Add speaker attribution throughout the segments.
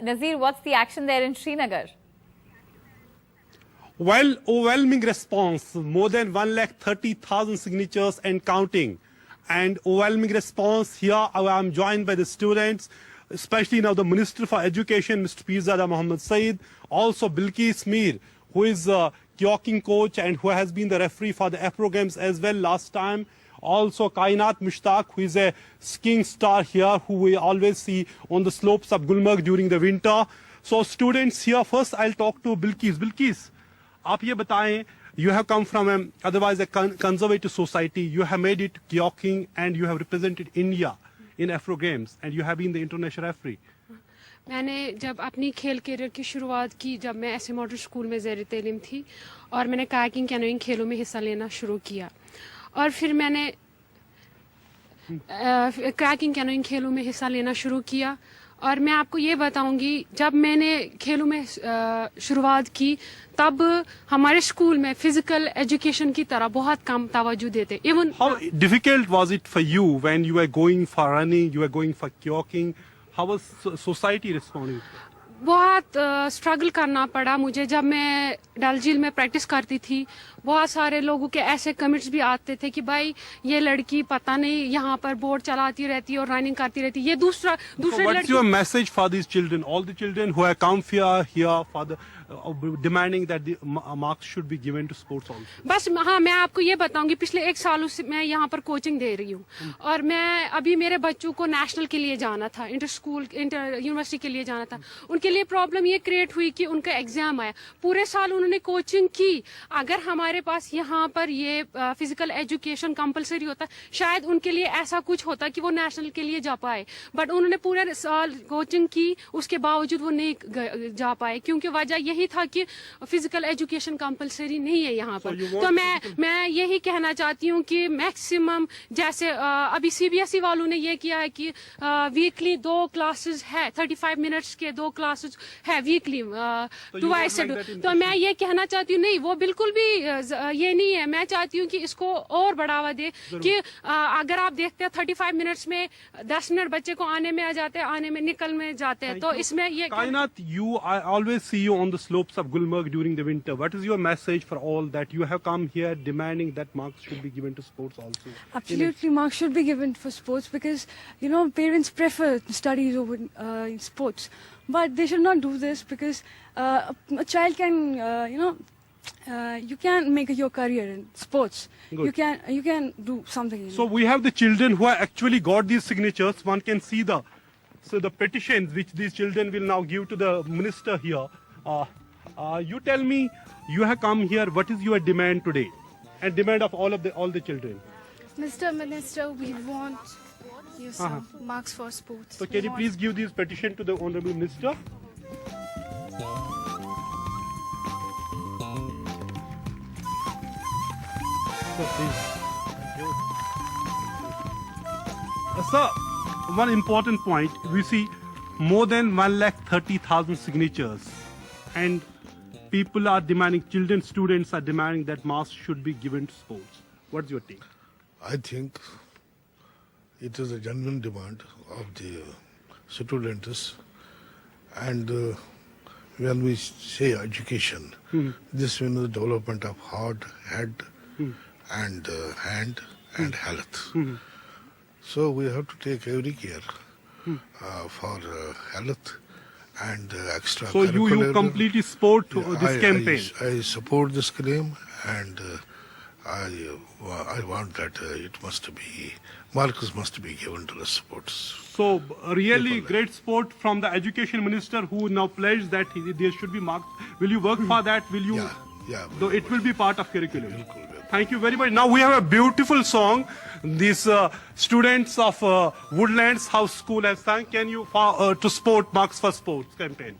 Speaker 1: Nazir, what's the action there in Srinagar?
Speaker 2: Well, overwhelming response, more than 130,000 signatures and counting. And overwhelming response here, I am joined by the students, especially now the Minister for Education, Mr. Pirzada Mohammed Saeed, also Bilkis Mir, who is a kioking coach and who has been the referee for the Afro Games as well last time. Also Kainat Mushtaq, who is a skiing star here, who we always see on the slopes of Gulmarg during the winter. So students here, first I'll talk to Bilkis. Bilkis, आप ये बताएं, you have come from otherwise a conservative society, you have made it kioking and you have represented India in Afro Games and you have been the international referee.
Speaker 3: मैंने जब अपनी खेल career की शुरुआत की जब मैं ऐसे मॉडल स्कूल में ज़ेर तालीम थी और मैंने कायाकिंग कैनोइंग खेलों में हिस्सा लेना शुरू किया और फिर मैंने कायाकिंग कैनोइंग खेलों में हिस्सा लेना शुरू किया और मैं आपको ये बताऊंगी जब मैंने खेलों में शुरुआत की तब हमारे स्कूल में फिजिकल एजुकेशन की तरह बहुत कम तवज्जो देते even
Speaker 2: How difficult was it for you when you were going for running, you were going for kioking? How was society responding?
Speaker 3: बहुत स्ट्रगल करना पड़ा मुझे जब मैं डल झील में प्रैक्टिस करती थी बहुत सारे लोगों के ऐसे कमेंट्स भी आते थे कि भाई ये लड़की पता नहीं यहाँ पर बोर्ड चलाती रहती है और रनिंग करती रहती है ये दूसरे
Speaker 2: What's your message for these children, all the children who have come here for the demanding that the marks should be given to sports also?
Speaker 3: बस हाँ मैं आपको ये बताऊंगी पिछले 1 साल से मैं यहाँ पर कोचिंग दे रही हूँ और मैं अभी मेरे बच्चों को नेशनल के लिए जाना था इंटर यूनिवर्सिटी के लिए जाना था उनके लिए प्रॉब्लम ये क्रिएट हुई कि उनका एग्जाम आया पूरे साल उन्होंने कोचिंग की अगर हमारे पास यहाँ पर ये फिजिकल एजुकेशन कंपलसरी होता शायद उनके लिए ऐसा कुछ होता कि वो नेशनल के लिए जा पाए बट उन्होंने पूरे साल कोचिंग की उसके बावजूद वो नहीं जा पाए क्योंकि वजह यही था कि फिजिकल एजुकेशन कंपलसरी नहीं है यहाँ पर तो मैं यही कहना चाहती हूँ कि मैक्सिमम जैसे अभी सीबीएसई वालों ने ये किया है कि वीकली 2 क्लासेस है 35 मिनट्स के 2 क्लासेस है वीकली ट्वाइस तो मैं ये कहना चाहती हूँ नहीं वो बिल्कुल भी ये नहीं है मैं चाहती हूँ कि इसको और बढ़ावा दे कि अगर आप देखते हैं 35 मिनट्स में 10 मिनट बच्चे को आने में आ जाते हैं आने में निकल में जाते हैं तो इसमें ये
Speaker 2: Kainat, I always see you on the slopes of Gulmarg during the winter. What is your message for all that you have come here demanding that marks should be given to sports also?
Speaker 4: Absolutely, marks should be given for sports because, you know, parents prefer studies over sports. But they should not do this because a child can, you can make your career in sports.
Speaker 2: Good.
Speaker 4: You can do something.
Speaker 2: So we have the children who have actually got these signatures. One can see the petitions which these children will now give to the minister here. You tell me, you have come here. What is your demand today, and demand of all the children?
Speaker 5: Mr. Minister, we want some marks for sports.
Speaker 2: So can you please give this petition to the honorable minister? So please. Sir, one important point. We see more than 130,000 signatures, and people are demanding, students are demanding that marks should be given to sports. What's your take?
Speaker 6: I think it is a genuine demand of the students, and when we say education, this means the development of heart, head, and hand and health. So we have to take every care for health and extra.
Speaker 2: So you completely support this campaign?
Speaker 6: I support this claim, and I want that marks must be given to the sports.
Speaker 2: So really great support from the education minister who now pledged that there should be marks. Will you work for that? Will you?
Speaker 6: Yeah.
Speaker 2: So it will be part of curriculum. Thank you very much. Now we have a beautiful song. These students of Woodlands House School have sung. Can you to support Marks for Sports campaign?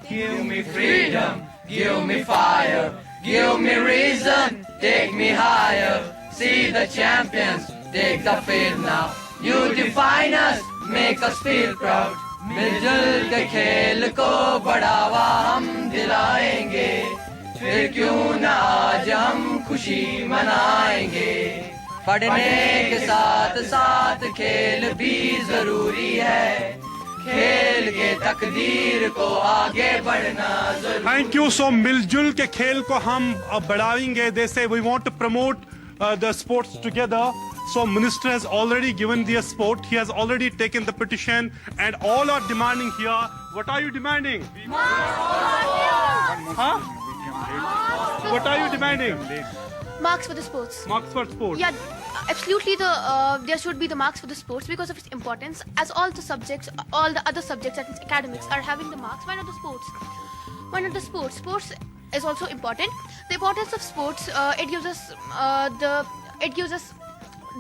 Speaker 7: Give me freedom, give me fire, give me reason, take me higher. See the champions, take the field now. You define us, make us feel proud. मिलजुल के खेल को बढ़ावा हम दिलाएंगे फिर क्यों ना आज हम खुशी मनाएंगे पढ़ने के साथ साथ खेल भी जरूरी है खेल के तकदीर को आगे बढ़ना जरूरी।
Speaker 2: Thank you. So मिलजुल के खेल को हम बढ़ाएंगे. They say we want to promote the sports together. So minister has already given the support. He has already taken the petition, and all are demanding here. What are you demanding? Huh? What are you demanding?
Speaker 8: Marks for the sports.
Speaker 2: Marks for sports.
Speaker 8: Yeah, absolutely. There should be the marks for the sports because of its importance. As all the subjects, all the other subjects, that is academics, are having the marks. Why not the sports? Why not the sports? Sports is also important. The importance of sports, it gives us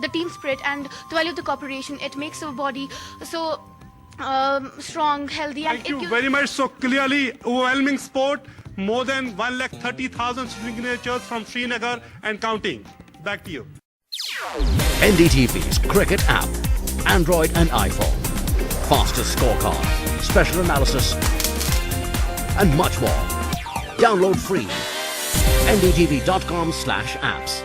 Speaker 8: the team spirit and the value of the cooperation. It makes our body so strong, healthy, and
Speaker 2: Thank you very much. So clearly, overwhelming support. More than 130,000 signatures from Srinagar and counting. Back to you.
Speaker 9: NDTV's cricket app, Android and iPhone. Fastest scorecard, special analysis, and much more. Download free. ndtv.com/apps.